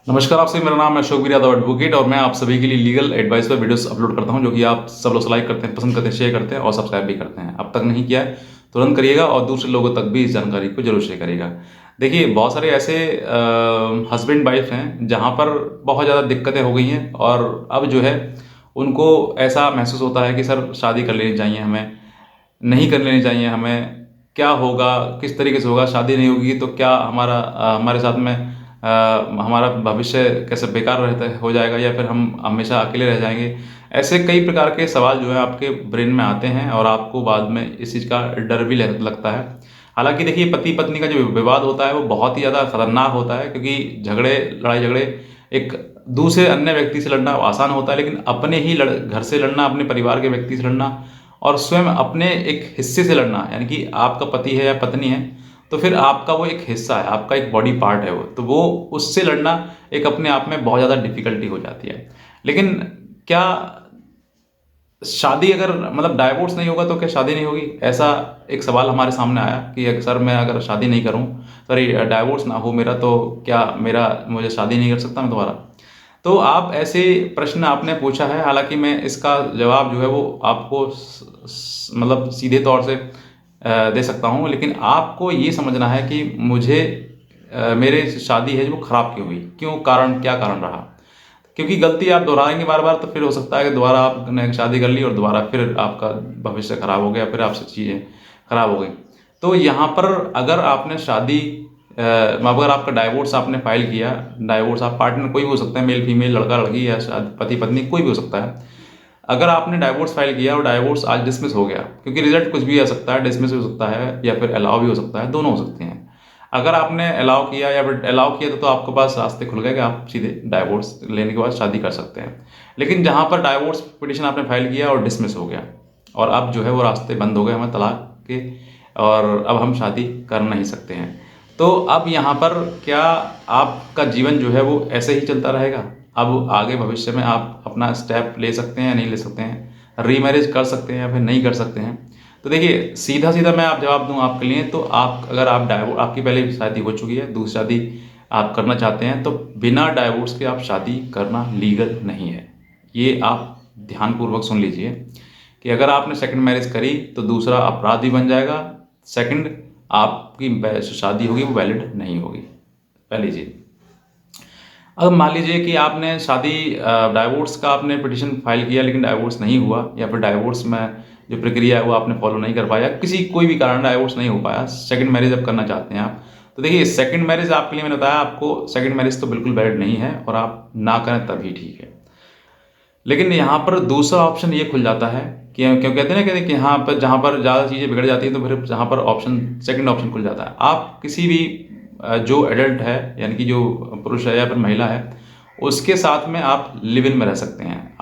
नमस्कार, आपसे मेरा नाम है अशोक यादव एडवोकेट और मैं आप सभी के लिए लीगल एडवाइस पर वीडियोस अपलोड करता हूं जो कि आप सब लोग लाइक करते हैं, पसंद करते हैं, शेयर करते हैं और सब्सक्राइब भी करते हैं। अब तक नहीं किया है तुरंत करिएगा और दूसरे लोगों तक भी इस जानकारी को जरूर शेयर करिएगा। देखिए, बहुत सारे ऐसे हस्बैंड वाइफ हैं जहां पर बहुत ज़्यादा दिक्कतें हो गई हैं और अब जो है उनको ऐसा महसूस होता है कि सर शादी कर लेनी चाहिए हमें, नहीं कर लेनी चाहिए हमें, क्या होगा, किस तरीके से होगा, शादी नहीं होगी तो क्या हमारे साथ में हमारा भविष्य कैसे बेकार रहता हो जाएगा या फिर हम हमेशा अकेले रह जाएंगे। ऐसे कई प्रकार के सवाल जो है आपके ब्रेन में आते हैं और आपको बाद में इस चीज़ का डर भी लगता है। हालांकि देखिए, पति पत्नी का जो विवाद होता है वो बहुत ही ज़्यादा खतरनाक होता है, क्योंकि लड़ाई झगड़े एक दूसरे अन्य व्यक्ति से लड़ना आसान होता है, लेकिन अपने ही घर से लड़ना, अपने परिवार के व्यक्ति से लड़ना और स्वयं अपने एक हिस्से से लड़ना, यानी कि आपका पति है या पत्नी है तो फिर आपका वो एक हिस्सा है, आपका एक बॉडी पार्ट है वो, तो वो उससे लड़ना एक अपने आप में बहुत ज़्यादा डिफिकल्टी हो जाती है। लेकिन क्या शादी अगर मतलब डाइवोर्स नहीं होगा तो क्या शादी नहीं होगी, ऐसा एक सवाल हमारे सामने आया कि सर मैं अगर शादी नहीं करूं, सॉरी डाइवोर्स ना हो मेरा, तो क्या मेरा मुझे शादी नहीं कर सकता मैं दोबारा। तो आप ऐसे प्रश्न आपने पूछा है, हालांकि मैं इसका जवाब जो है वो आपको मतलब सीधे तौर से दे सकता हूँ, लेकिन आपको ये समझना है कि मुझे मेरे शादी है जो वो ख़राब क्यों हुई, क्यों, कारण क्या कारण रहा। क्योंकि गलती आप दोहराएंगे बार बार तो फिर हो सकता है कि दोबारा आपने शादी कर ली और दोबारा फिर आपका भविष्य खराब हो गया, फिर आपसे चीज़ें खराब हो गई। तो यहाँ पर अगर आपने शादी अगर आपका डाइवोर्स आपने फाइल किया, डाइवोर्स आप पार्टनर कोई भी हो सकता है, मेल फीमेल, लड़का लड़की या पति पत्नी कोई भी हो सकता है। अगर आपने डाइवोर्स फाइल किया और डाइवोर्स आज डिसमिस हो गया, क्योंकि रिजल्ट कुछ भी आ सकता है, डिसमिस हो सकता है या फिर अलाउ भी हो सकता है, दोनों हो सकते हैं। अगर आपने अलाउ किया या फिर अलाउ किया तो आपके पास रास्ते खुल गए कि आप सीधे डाइवोर्स लेने के बाद शादी कर सकते हैं। लेकिन जहाँ पर डाइवोर्स पिटिशन आपने फाइल किया और डिसमिस हो गया और अब जो है वो रास्ते बंद हो गए हमें तलाक के, और अब हम शादी कर नहीं सकते हैं, तो अब यहाँ पर क्या आपका जीवन जो है वो ऐसे ही चलता रहेगा? अब आगे भविष्य में आप अपना स्टेप ले सकते हैं या नहीं ले सकते हैं, रीमैरिज कर सकते हैं या फिर नहीं कर सकते हैं? तो देखिए, सीधा सीधा मैं आप जवाब दूं आपके लिए, तो आप अगर आप डाइवोर्स, आपकी पहले शादी हो चुकी है, दूसरी शादी आप करना चाहते हैं, तो बिना डाइवोर्स के आप शादी करना लीगल नहीं है। ये आप ध्यानपूर्वक सुन लीजिए कि अगर आपने सेकंड मैरिज करी तो दूसरा अपराध भी बन जाएगा, सेकंड आपकी शादी होगी वो वैलिड नहीं होगी, पहली चीज़। अब मान लीजिए कि आपने शादी डाइवोर्स का आपने पिटिशन फाइल किया लेकिन डाइवोर्स नहीं हुआ, या फिर डाइवोर्स में जो प्रक्रिया है वो आपने फॉलो नहीं कर पाया, किसी कोई भी कारण डाइवोर्स नहीं हो पाया, सेकंड मैरिज अब करना चाहते हैं आप, तो देखिए सेकंड मैरिज आपके लिए, मैंने बताया आपको, सेकंड मैरिज तो बिल्कुल वैलिड नहीं है और आप ना करें तभी ठीक है। लेकिन यहाँ पर दूसरा ऑप्शन ये खुल जाता है कि क्यों कहते हैं ना, कहते हैं कि यहाँ पर जहाँ पर ज़्यादा चीज़ें बिगड़ जाती हैं तो फिर जहाँ पर ऑप्शन सेकंड ऑप्शन खुल जाता है। आप किसी भी जो एडल्ट है, यानी कि जो पुरुष है या फिर महिला है, उसके साथ में आप लिव इन में रह सकते हैं।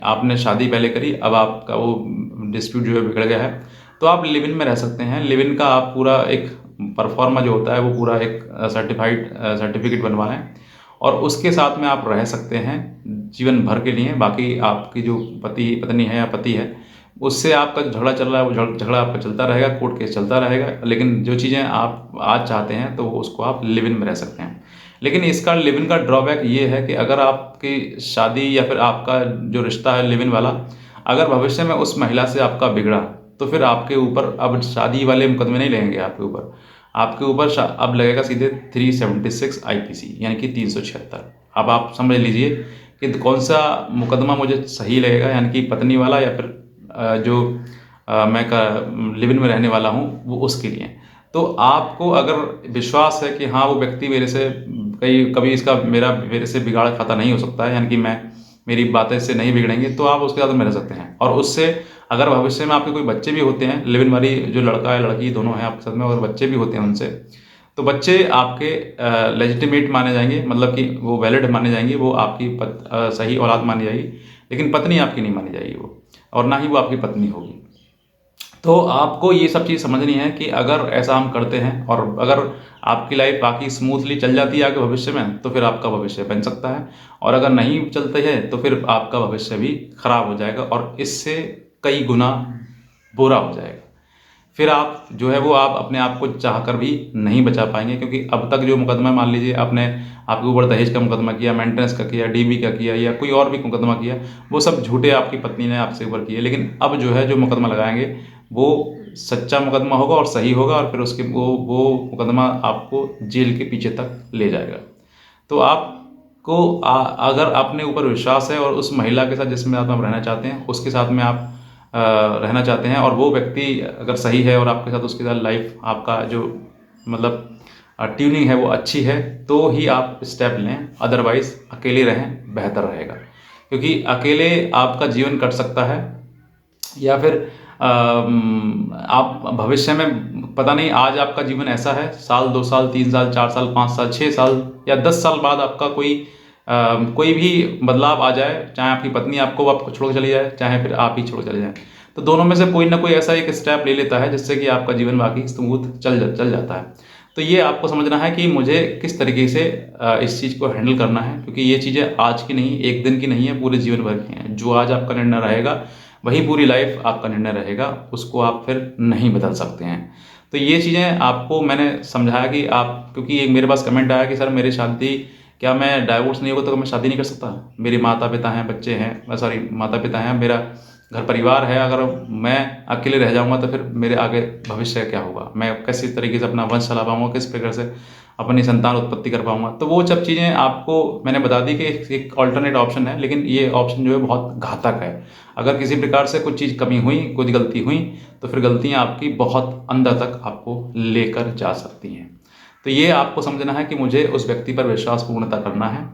आपने शादी पहले करी, अब आपका वो डिस्प्यूट जो है बिगड़ गया है, तो आप लिव इन में रह सकते हैं। लिव इन का आप पूरा एक परफॉर्मा जो होता है वो पूरा एक सर्टिफिकेट बनवाएं और उसके साथ में आप रह सकते हैं जीवन भर के लिए। बाकी आपकी जो पति पत्नी है या पति है, उससे आपका जो झगड़ा चल रहा है वो झगड़ा आपका चलता रहेगा, कोर्ट केस चलता रहेगा, लेकिन जो चीज़ें आप आज चाहते हैं तो उसको आप लिव इन में रह सकते हैं। लेकिन इसका लिव इन का ड्रॉबैक ये है कि अगर आपकी शादी या फिर आपका जो रिश्ता है लिव इन वाला, अगर भविष्य में उस महिला से आपका बिगड़ा, तो फिर आपके ऊपर अब शादी वाले मुकदमे नहीं लगेंगे आपके ऊपर, आपके ऊपर अब लगेगा सीधे 376 आईपीसी, यानी कि 376। अब आप समझ लीजिए कि कौन सा मुकदमा मुझे सही लगेगा, यानी कि पत्नी वाला या फिर जो मैं लिव इन में रहने वाला हूँ वो उसके लिए। तो आपको अगर विश्वास है कि हाँ वो व्यक्ति मेरे से कभी इसका मेरे से बिगाड़ खाता नहीं हो सकता है, यानी कि मेरी बातें से नहीं बिगड़ेंगे, तो आप उसके साथ में रह सकते हैं। और उससे अगर भविष्य में आपके कोई बच्चे भी होते हैं, लिव इन वाली जो लड़का है लड़की दोनों हैं आपके साथ में, अगर बच्चे भी होते हैं उनसे, तो बच्चे आपके लेजिटिमेट माने जाएंगे, मतलब कि वो वैलिड माने जाएंगे, वो आपकी सही औलाद मानी जाएगी, लेकिन पत्नी आपकी नहीं मानी जाएगी वो, और ना ही वो आपकी पत्नी होगी। तो आपको ये सब चीज़ समझनी है कि अगर ऐसा हम करते हैं और अगर आपकी लाइफ बाकी स्मूथली चल जाती है आगे भविष्य में, तो फिर आपका भविष्य बन सकता है, और अगर नहीं चलते हैं तो फिर आपका भविष्य भी खराब हो जाएगा और इससे कई गुना बुरा हो जाएगा। फिर आप जो है वो आप अपने आप को चाह कर भी नहीं बचा पाएंगे, क्योंकि अब तक जो मुकदमा मान लीजिए आपने आपके ऊपर दहेज का मुकदमा किया, मेंटेनेंस का किया, डीबी का किया या कोई और भी मुकदमा किया, वो सब झूठे आपकी पत्नी ने आपसे ऊपर किए। लेकिन अब जो है जो मुकदमा लगाएंगे वो सच्चा मुकदमा होगा और सही होगा, और फिर उसके वो मुकदमा आपको जेल के पीछे तक ले जाएगा। तो आपको अगर अपने ऊपर विश्वास है और उस महिला के साथ जिसमें आप रहना चाहते हैं उसके साथ में आप रहना चाहते हैं, और वो व्यक्ति अगर सही है और आपके साथ उसके साथ लाइफ आपका जो मतलब ट्यूनिंग है वो अच्छी है, तो ही आप स्टेप लें। अदरवाइज़ अकेले रहें, बेहतर रहेगा। क्योंकि अकेले आपका जीवन कट सकता है, या फिर आप भविष्य में पता नहीं, आज आपका जीवन ऐसा है, साल 2 साल 3 साल 4 साल 5 साल 6 साल या 10 साल बाद आपका कोई भी बदलाव आ जाए, चाहे आपकी पत्नी आपको छोड़ के चली जाए, चाहे फिर आप ही छोड़ चले जाएं, तो दोनों में से कोई ना कोई ऐसा एक स्टेप ले लेता है जिससे कि आपका जीवन बाकी स्मूथ चल जाता है। तो ये आपको समझना है कि मुझे किस तरीके से इस चीज़ को हैंडल करना है, क्योंकि ये चीज़ें आज की नहीं, एक दिन की नहीं है, पूरे जीवन भर की हैं। जो आज आपका निर्णय रहेगा वही पूरी लाइफ आपका निर्णय रहेगा, उसको आप फिर नहीं बदल सकते हैं। तो ये चीज़ें आपको मैंने समझाया कि आप, क्योंकि एक मेरे पास कमेंट आया कि सर मेरी शादी, क्या मैं डाइवोर्स नहीं होगा तो मैं शादी नहीं कर सकता? मेरे माता पिता हैं, बच्चे हैं, सॉरी माता पिता हैं, मेरा घर परिवार है, अगर मैं अकेले रह जाऊंगा तो फिर मेरे आगे भविष्य क्या होगा? मैं किस तरीके से अपना वंश चला पाऊंगा, किस प्रकार से अपनी संतान उत्पत्ति कर पाऊंगा? तो वो सब चीज़ें आपको मैंने बता दी कि एक ऑल्टरनेट ऑप्शन है, लेकिन ये ऑप्शन जो है बहुत घातक है। अगर किसी प्रकार से कुछ चीज़ कमी हुई, कुछ गलती हुई, तो फिर गलतियाँ आपकी बहुत अंदर तक आपको लेकर जा सकती हैं। तो ये आपको समझना है कि मुझे उस व्यक्ति पर विश्वास पूर्णतः करना है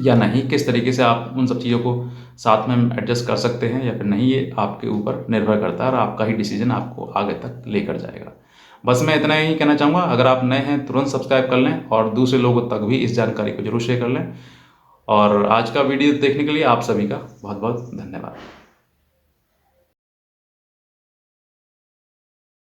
या नहीं, किस तरीके से आप उन सब चीज़ों को साथ में एडजस्ट कर सकते हैं या फिर नहीं, ये आपके ऊपर निर्भर करता है और आपका ही डिसीजन आपको आगे तक लेकर जाएगा। बस मैं इतना ही कहना चाहूँगा। अगर आप नए हैं तुरंत सब्सक्राइब कर लें और दूसरे लोगों तक भी इस जानकारी को जरूर शेयर कर लें। और आज का वीडियो देखने के लिए आप सभी का बहुत बहुत धन्यवाद।